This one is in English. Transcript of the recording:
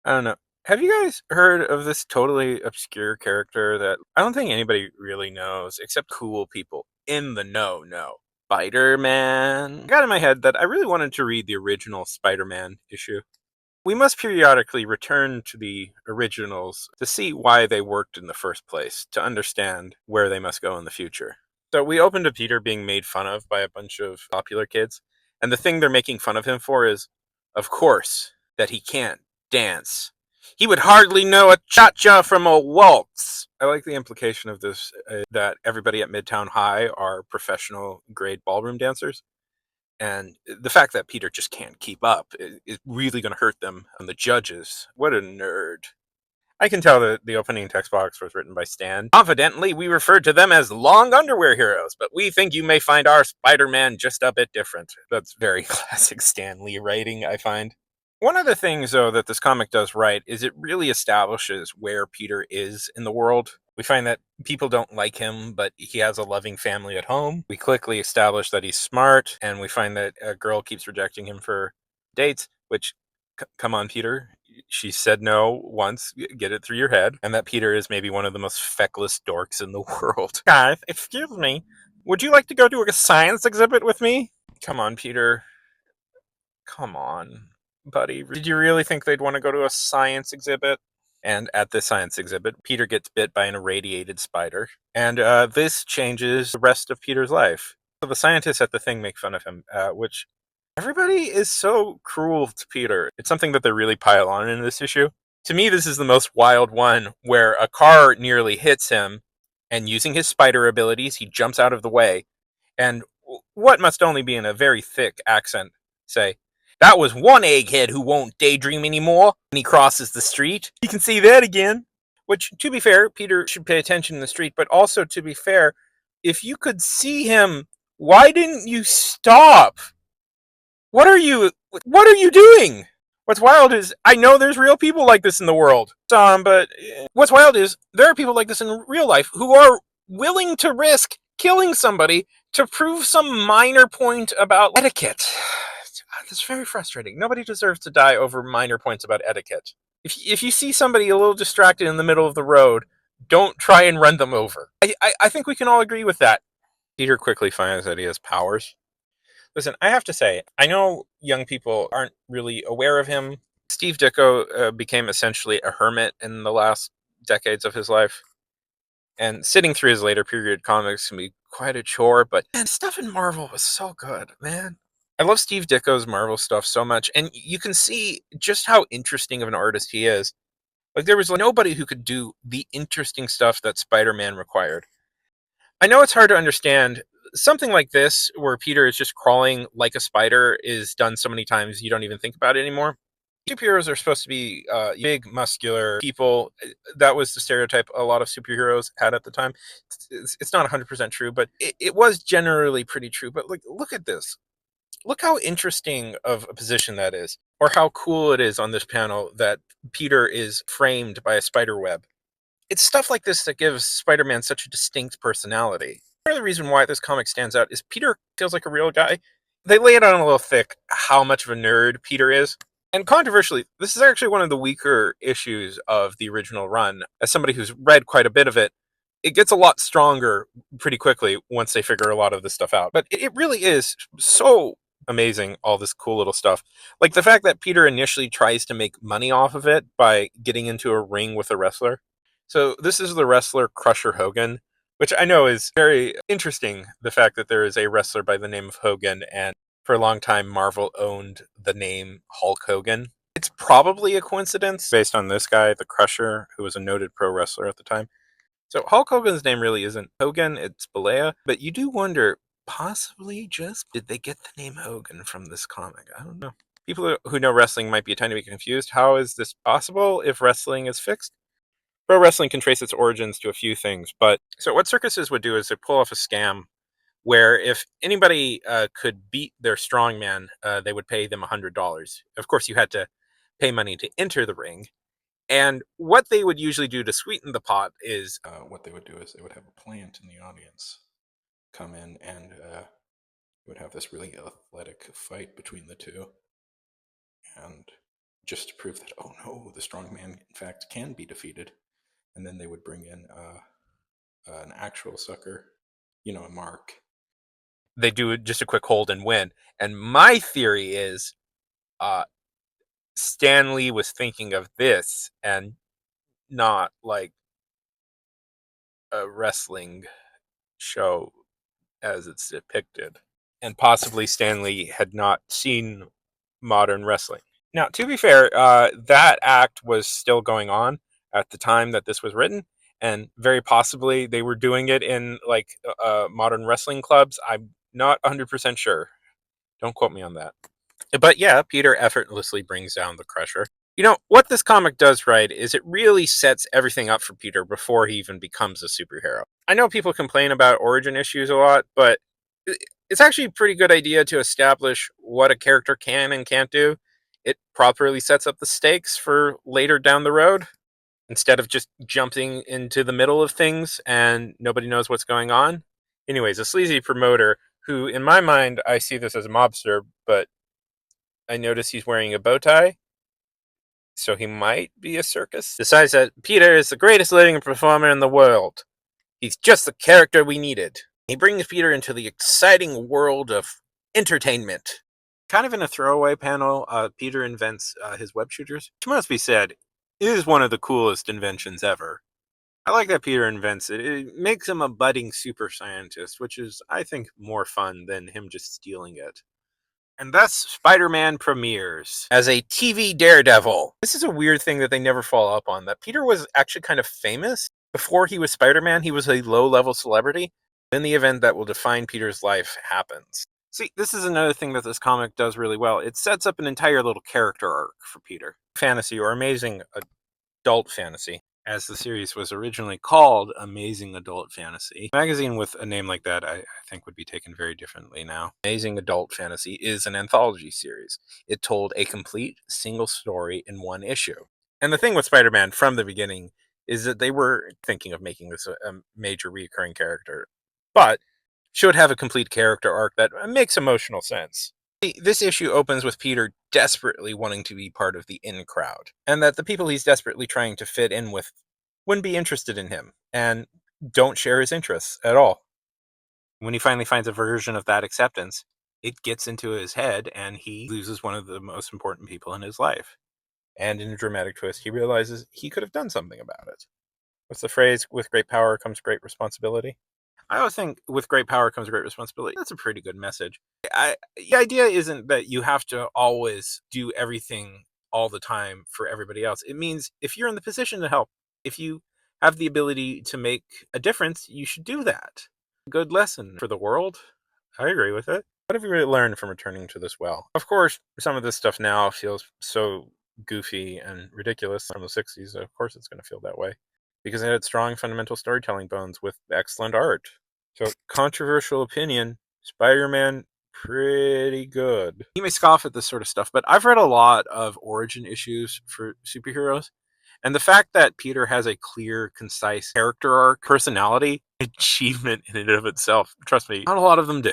I don't know. Have you guys heard of this totally obscure character that I don't think anybody really knows except cool people in the know? Spider-Man. I got in my head that I really wanted to read the original Spider-Man issue. We must periodically return to the originals to see why they worked in the first place, to understand where they must go in the future. So we opened to Peter being made fun of by a bunch of popular kids, and the thing they're making fun of him for is, of course, that he can't dance. He would hardly know a cha-cha from a waltz. I like the implication of this, that everybody at Midtown High are professional grade ballroom dancers. And the fact that Peter just can't keep up is really going to hurt them and the judges. What a nerd. I can tell that the opening text box was written by Stan. Confidently, we referred to them as long underwear heroes, but we think you may find our Spider-Man just a bit different. That's very classic Stan Lee writing, I find. One of the things, though, that this comic does right is it really establishes where Peter is in the world. We find that people don't like him, but he has a loving family at home. We quickly establish that he's smart, and we find that a girl keeps rejecting him for dates, which, come on, Peter. She said no once, get it through your head, and that Peter is maybe one of the most feckless dorks in the world. Guys, excuse me. Would you like to go to a science exhibit with me? Come on, Peter. Come on, buddy. Did you really think they'd want to go to a science exhibit? And at the science exhibit, Peter gets bit by an irradiated spider. And this changes the rest of Peter's life. So the scientists at the thing make fun of him, which everybody is so cruel to Peter. It's something that they really pile on in this issue. To me, this is the most wild one where a car nearly hits him, and using his spider abilities, he jumps out of the way. And what must only be in a very thick accent say, "That was one egghead who won't daydream anymore." When he crosses the street, you can see that again. Which, to be fair, Peter should pay attention in the street, but also, to be fair, if you could see him, why didn't you stop? What are you doing? What's wild is I know there's real people like this in the world. But what's wild is there are people like this in real life who are willing to risk killing somebody to prove some minor point about etiquette. It's very frustrating. Nobody deserves to die over minor points about etiquette. If you see somebody a little distracted in the middle of the road, don't try and run them over. I think we can all agree with that. Peter quickly finds that he has powers. Listen, I have to say, I know young people aren't really aware of him. Steve Ditko became essentially a hermit in the last decades of his life. And sitting through his later period comics can be quite a chore, but man, stuff in Marvel was so good, man. I love Steve Ditko's Marvel stuff so much, and you can see just how interesting of an artist he is. Like, there was nobody who could do the interesting stuff that Spider-Man required. I know it's hard to understand. Something like this, where Peter is just crawling like a spider, is done so many times you don't even think about it anymore. Superheroes are supposed to be big, muscular people. That was the stereotype a lot of superheroes had at the time. It's not 100% true, but it was generally pretty true. But like, look at this. Look how interesting of a position that is, or how cool it is on this panel that Peter is framed by a spider web. It's stuff like this that gives Spider-Man such a distinct personality. Part of the reason why this comic stands out is Peter feels like a real guy. They lay it on a little thick how much of a nerd Peter is. And controversially, this is actually one of the weaker issues of the original run. As somebody who's read quite a bit of it, it gets a lot stronger pretty quickly once they figure a lot of this stuff out. But it really is so amazing, all this cool little stuff. Like the fact that Peter initially tries to make money off of it by getting into a ring with a wrestler. So this is the wrestler Crusher Hogan, which I know is very interesting, the fact that there is a wrestler by the name of Hogan, and for a long time Marvel owned the name Hulk Hogan. It's probably a coincidence based on this guy, the Crusher, who was a noted pro wrestler at the time. So Hulk Hogan's name really isn't Hogan, it's Balea, but you do wonder, possibly just did they get the name Hogan from this comic? I don't know. People who know wrestling might be a tiny bit confused. How is this possible if wrestling is fixed? Pro wrestling can trace its origins to a few things, but so what circuses would do is they pull off a scam where if anybody could beat their strongman, they would pay them $100. Of course, you had to pay money to enter the ring. And what they would usually do to sweeten the pot is what they would do is they would have a plant in the audience come in and would have this really athletic fight between the two. And just to prove that, oh no, the strong man in fact can be defeated. And then they would bring in an actual sucker, a Mark. They do just a quick hold and win. And my theory is Stan Lee was thinking of this and not like a wrestling show as it's depicted. And possibly Stan Lee had not seen modern wrestling. Now, to be fair, that act was still going on at the time that this was written, and very possibly they were doing it in like modern wrestling clubs. I'm not 100% sure. Don't quote me on that. But yeah, Peter effortlessly brings down the Crusher. You know, what this comic does right is it really sets everything up for Peter before he even becomes a superhero. I know people complain about origin issues a lot, but it's actually a pretty good idea to establish what a character can and can't do. It properly sets up the stakes for later down the road instead of just jumping into the middle of things and nobody knows what's going on. Anyways, a sleazy promoter who, in my mind, I see this as a mobster, but I notice he's wearing a bow tie, so he might be a circus. Decides that Peter is the greatest living performer in the world. He's just the character we needed. He brings Peter into the exciting world of entertainment. Kind of in a throwaway panel, Peter invents his web shooters, which must be said is one of the coolest inventions ever. I like that Peter invents it. It makes him a budding super scientist, which is, I think, more fun than him just stealing it. And thus, Spider-Man premieres as a TV daredevil. This is a weird thing that they never follow up on, that Peter was actually kind of famous. Before he was Spider-Man, he was a low-level celebrity. Then the event that will define Peter's life happens. See, this is another thing that this comic does really well. It sets up an entire little character arc for Peter. Fantasy, or amazing adult fantasy, as the series was originally called, Amazing Adult Fantasy. A magazine with a name like that, I think, would be taken very differently now. Amazing Adult Fantasy is an anthology series. It told a complete single story in one issue. And the thing with Spider-Man from the beginning is that they were thinking of making this a major recurring character, but should have a complete character arc that makes emotional sense. This issue opens with Peter desperately wanting to be part of the in crowd, and that the people he's desperately trying to fit in with wouldn't be interested in him, and don't share his interests at all. When he finally finds a version of that acceptance, it gets into his head, and he loses one of the most important people in his life. And in a dramatic twist, he realizes he could have done something about it. What's the phrase? With great power comes great responsibility. I always think with great power comes great responsibility. That's a pretty good message. The idea isn't that you have to always do everything all the time for everybody else. It means if you're in the position to help, if you have the ability to make a difference, you should do that. Good lesson for the world. I agree with it. What have you really learned from returning to this well? Of course, some of this stuff now feels so goofy and ridiculous from the 60s. Of course, it's going to feel that way because it had strong fundamental storytelling bones with excellent art. So, controversial opinion, Spider-Man, pretty good. You may scoff at this sort of stuff, but I've read a lot of origin issues for superheroes, and the fact that Peter has a clear, concise character arc, personality, achievement in and of itself, trust me, not a lot of them do.